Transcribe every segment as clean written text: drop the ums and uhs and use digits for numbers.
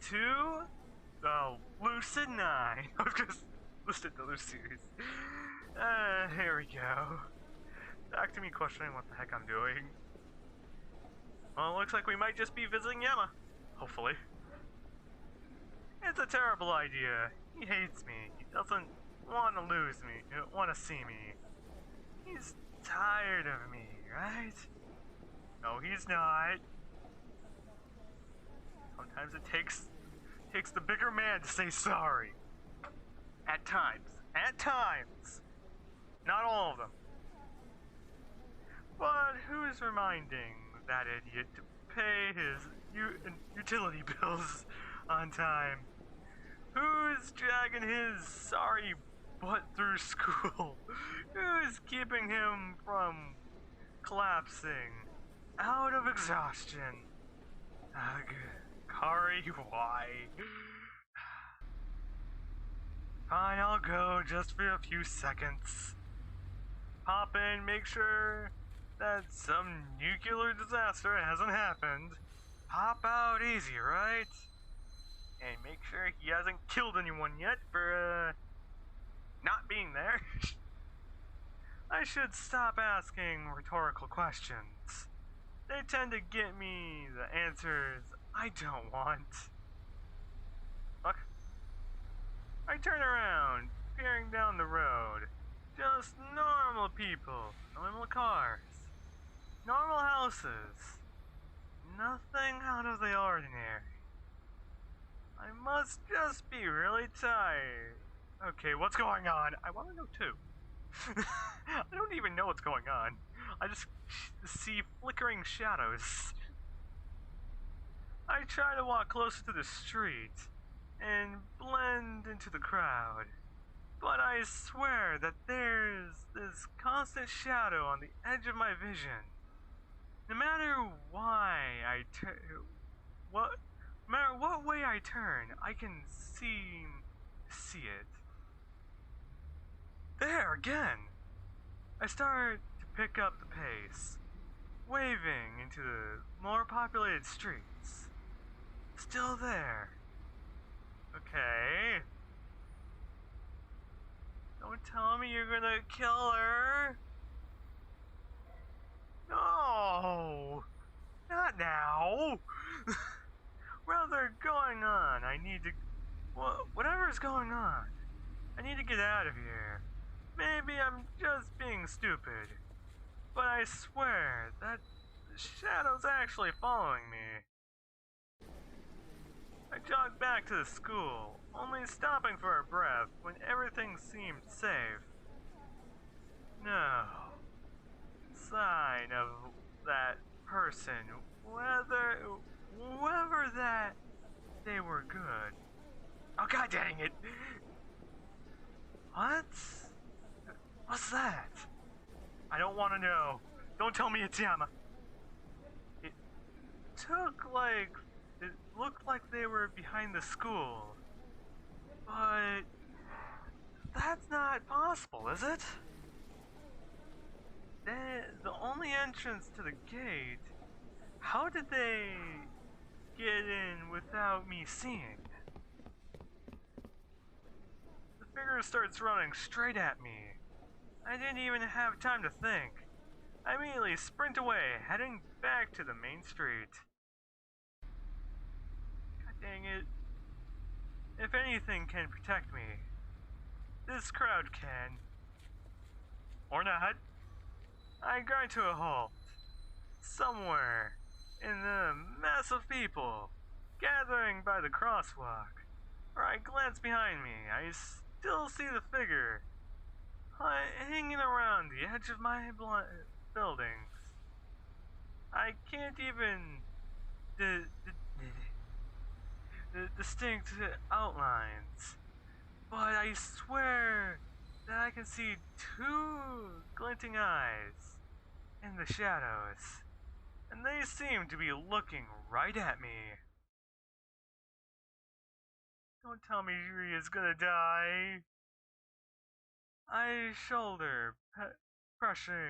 to the Lucid9. I was just listed the series. Here we go. Back to me questioning what the heck I'm doing. Well, it looks like we might just be visiting Yama. Hopefully. It's a terrible idea. He hates me. He doesn't want to lose me, want to see me. He's tired of me, right? No, he's not. Sometimes it takes the bigger man to say sorry. At times. At times. Not all of them. But who's reminding that idiot to pay his utility bills on time? Who's dragging his sorry butt through school? Who's keeping him from collapsing out of exhaustion? Ugh, Kari, why? Fine, I'll go just for a few seconds. Pop in, make sure that some nuclear disaster hasn't happened. Pop out easy, right? And make sure he hasn't killed anyone yet for, not being there. I should stop asking rhetorical questions. They tend to get me the answers I don't want. Look. I turn around, peering down the road. Just normal people, normal cars, normal houses. Nothing out of the ordinary. I must just be really tired. Okay, what's going on? I want to know too. I don't even know what's going on. I just see flickering shadows. I try to walk closer to the street and blend into the crowd, but I swear that there's this constant shadow on the edge of my vision. No matter no matter what way I turn, I can seem to see it. There again! I start to pick up the pace, waving into the more populated streets. Still there. Okay. Don't tell me you're gonna kill her. No! Not now! Whatever's going on, whatever's going on, I need to get out of here. Maybe I'm just being stupid, but I swear that the shadow's actually following me. I jogged back to the school, only stopping for a breath when everything seemed safe. No sign of that person, whoever that they were good. Oh, god dang it! What? What's that? I don't want to know. Don't tell me it's Yama. It looked like they were behind the school. But that's not possible, is it? The only entrance to the gate, how did they get in without me seeing? The figure starts running straight at me. I didn't even have time to think. I immediately sprint away, heading back to the main street. God dang it. If anything can protect me, this crowd can. Or not. I grind to a halt. Somewhere in the mass of people gathering by the crosswalk, where I glance behind me, I still see the figure hanging around the edge of my buildings. I can't even distinct outlines, but I swear that I can see two glinting eyes in the shadows, and they seem to be looking right at me. Don't tell me Yuri is gonna die. I shoulder pressing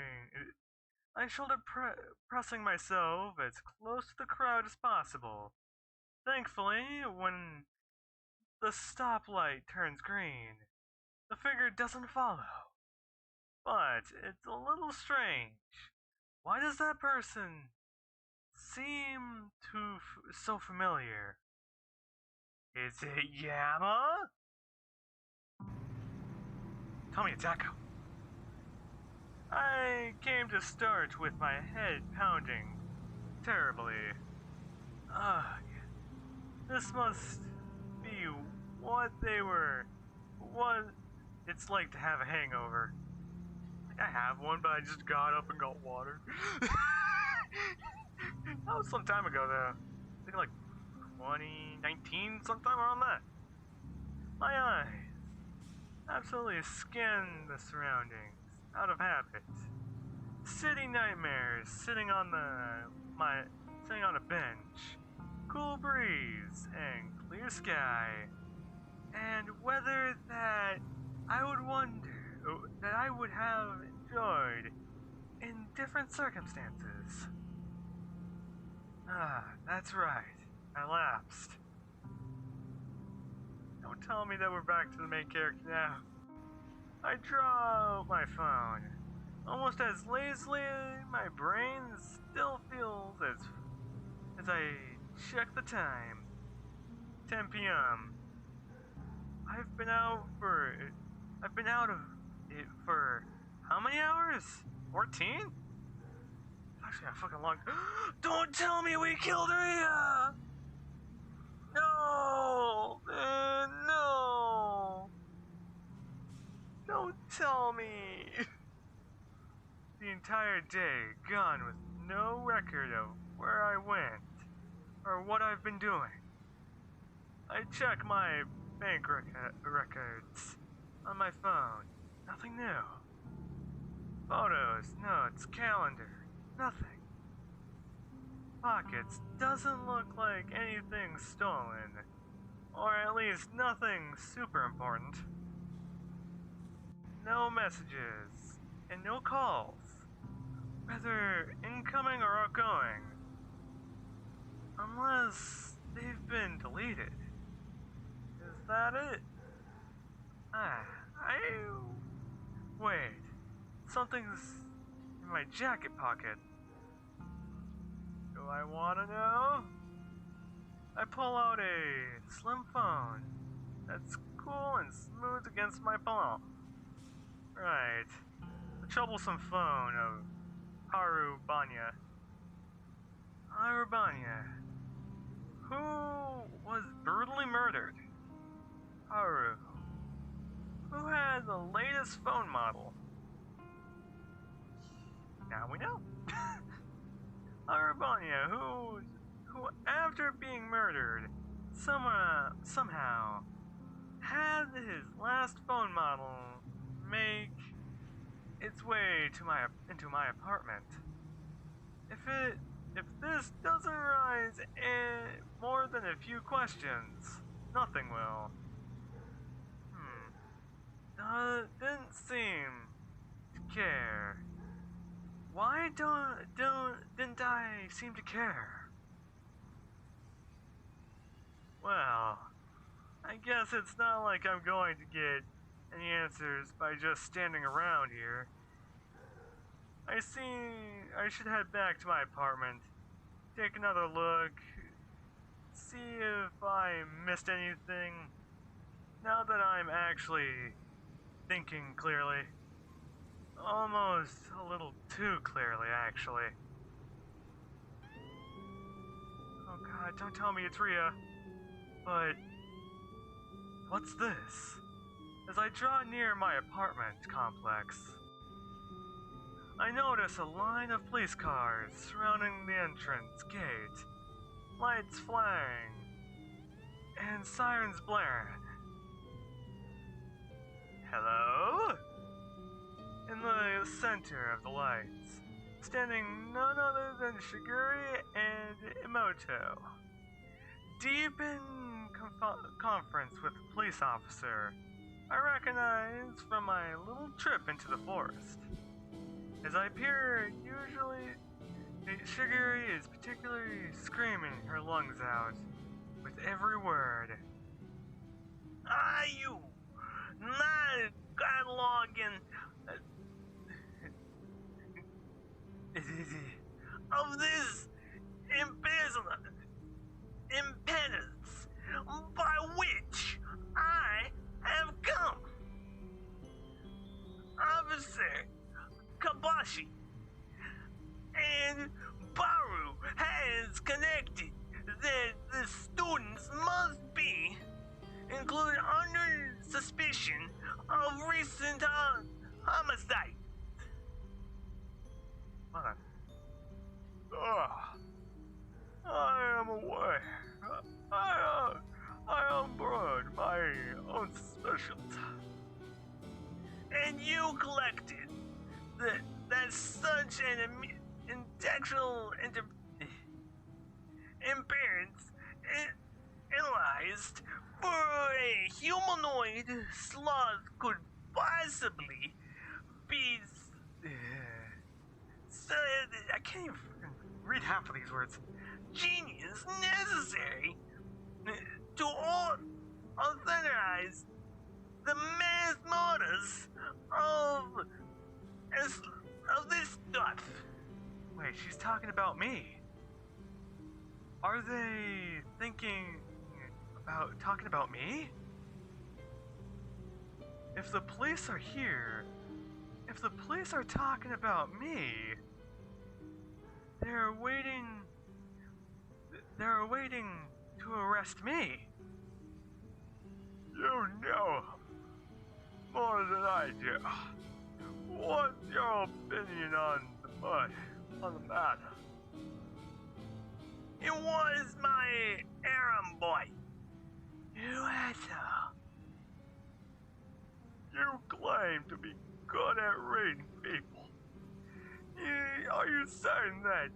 myself as close to the crowd as possible, Thankfully, when the stoplight turns green, the figure doesn't follow. But it's a little strange. Why does that person seem so familiar? Is it Yama? Tell me it's Echo. I came to start with my head pounding terribly. Ugh. This must be what it's like to have a hangover. I have one, but I just got up and got water. That was some time ago, though. I think like 2019, sometime around that. My eyes absolutely scan the surroundings out of habit. City nightmares, sitting on a bench, cool breeze and clear sky, and weather that I would wonder that I would have enjoyed in different circumstances. Ah, that's right. I lapsed. Don't tell me that we're back to the main character now. I draw out my phone. Almost as lazily, my brain still feels as I check the time. 10 p.m. I've been out of it for how many hours? 14? Actually, a fucking long. Don't tell me we killed Rhea! No! Man, no! Don't tell me! The entire day gone with no record of where I went or what I've been doing. I check my bank records on my phone. Nothing new. Photos, notes, calendar. Nothing. Pockets doesn't look like anything stolen. Or at least nothing super important. No messages. And no calls. Whether incoming or outgoing. Unless they've been deleted. Is that it? Wait. Something's in my jacket pocket. Do I wanna know? I pull out a slim phone that's cool and smooth against my palm. Right. The troublesome phone of Haru Banya. Haru Banya, who was brutally murdered. Haru, who had the latest phone model. Now we know. Haru Banya, who after being murdered, somehow had his last phone model make its way into my apartment. If this doesn't rise more than a few questions, nothing will. Didn't seem to care. Why didn't I seem to care? Well, I guess it's not like I'm going to get any answers by just standing around here. I should head back to my apartment, take another look, see if I missed anything. Now that I'm actually thinking clearly. Almost a little too clearly, actually. Oh god, don't tell me it's Rhea. But what's this? As I draw near my apartment complex, I notice a line of police cars surrounding the entrance gate, lights flaring, and sirens blaring. Hello? In the center of the lights, standing none other than Shiguri and Imoto. Deep in conference with a police officer I recognize from my little trip into the forest. As I peer, usually Shiguri is particularly screaming her lungs out. with every word. Are you not cataloging of this impedance by which I have come? Officer Kabashi and Baru has connected that the students must be included under suspicion of recent homicide. What? I am aware. I unburdened my own suspicions. And you collected that such an intentional appearance analyzed for a humanoid sloth could possibly be I can't even read half of these words. genius necessary to authorize the mass murders of this stuff. Wait, she's talking about me. Are they talking about me? If the police are here, if the police are talking about me, they're waiting to arrest me. You know more than I do. What's your opinion on the matter? It was my errand boy. You claim to be good at reading people. Are you saying that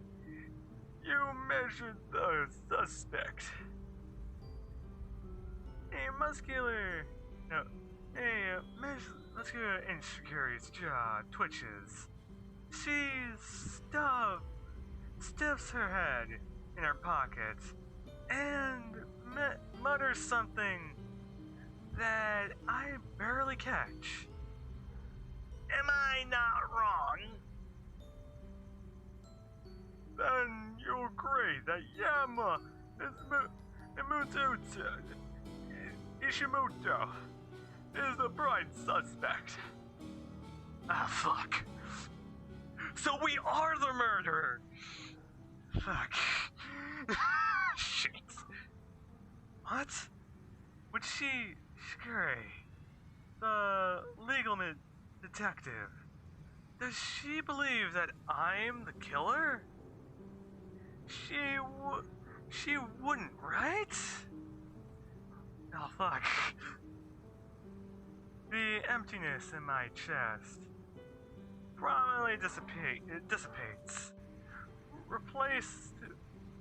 you measured the suspect? Muscular insecurity's jaw twitches. She stiffs her head in her pocket and mutters something that I barely catch. Am I not wrong? Then you agree that Yama Ishimoto is the prime suspect. Ah, fuck. So we are the murderer. Fuck. Shit. What? Would Shigure, the legal detective, does she believe that I'm the killer? She wouldn't, right? Oh, fuck. The emptiness in my chest prominently dissipates, replaced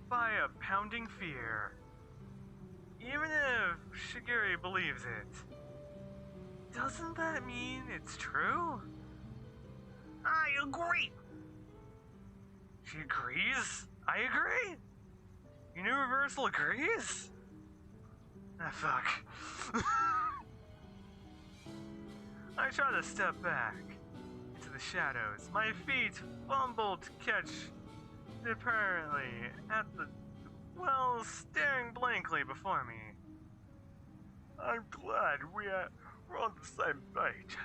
by a pounding fear. Even if Shigure believes it, doesn't that mean it's true? I agree. She agrees? I agree? Universal agrees? Ah, fuck. I try to step back into the shadows. My feet fumble to catch apparently at the staring blankly before me. I'm glad we're on the same page.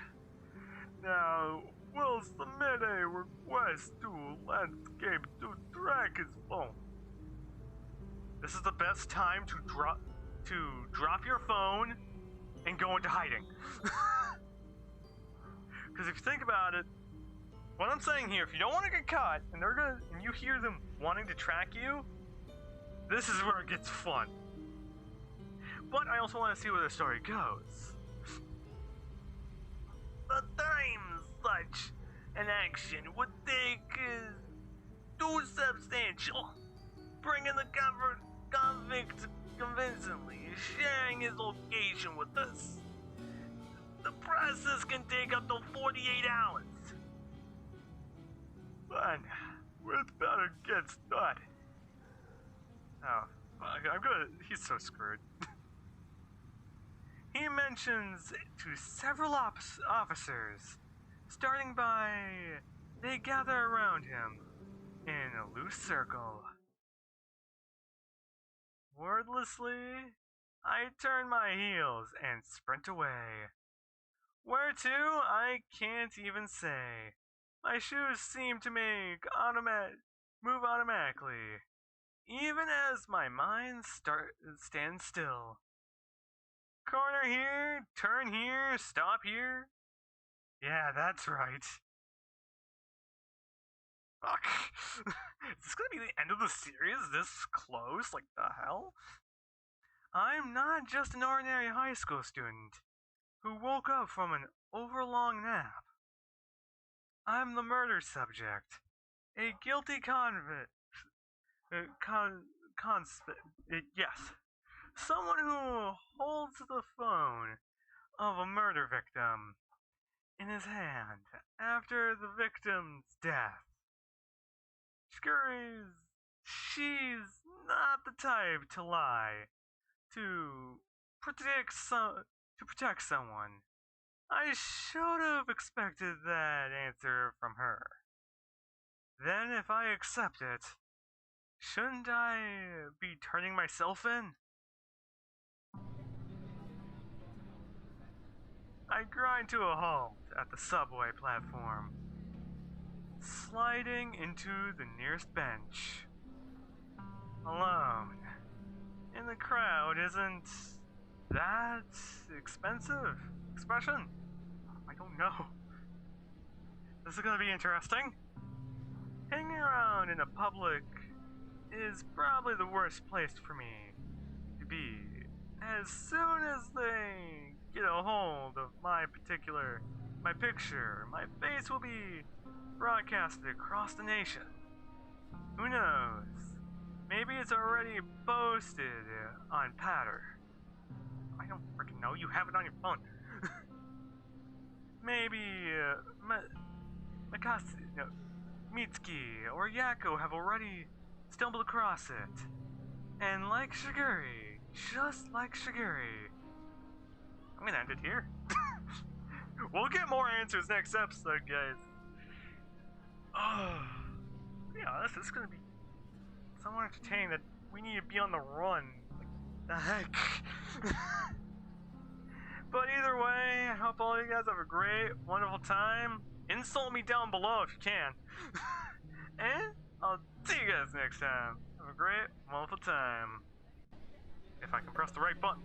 Now, we'll submit a request to Landscape to track his phone. This is the best time to drop your phone and go into hiding. Because if you think about it, what I'm saying here, if you don't want to get caught and you hear them wanting to track you, this is where it gets fun. But I also want to see where the story goes. The time such an action would take is too substantial. Bringing the convict convincingly, sharing his location with us. The process can take up to 48 hours. Fine, we'd better get started. Oh, fuck, he's so screwed. He mentions to several officers, starting by they gather around him in a loose circle. Wordlessly, I turn my heels and sprint away. Where to, I can't even say. My shoes seem to move automatically, even as my mind stands still. Corner here, turn here, stop here. Yeah, that's right. Fuck. Is this gonna be the end of the series this close? Like, the hell? I'm not just an ordinary high school student who woke up from an overlong nap. I'm the murder subject, a guilty convict. Yes. Someone who holds the phone of a murder victim in his hand after the victim's death. She's not the type to lie to protect someone. I should have expected that answer from her. Then, if I accept it, shouldn't I be turning myself in? I grind to a halt at the subway platform, sliding into the nearest bench. Alone. And the crowd isn't that expensive. Expression? I don't know. This is gonna be interesting. Hanging around in a public is probably the worst place for me to be. As soon as they get a hold of my picture, my face will be broadcasted across the nation. Who knows? Maybe it's already posted on Patter. I don't freaking know. You have it on your phone. Maybe Mitsuki or Yako have already stumbled across it. And like Shiguri, just like Shiguri, I'm gonna end it here. We'll get more answers next episode, guys. Oh, yeah, this is gonna be somewhat entertaining that we need to be on the run. Like, the heck? But either way, I hope all you guys have a great, wonderful time. Insult me down below if you can. And I'll see you guys next time. Have a great, wonderful time. If I can press the right button.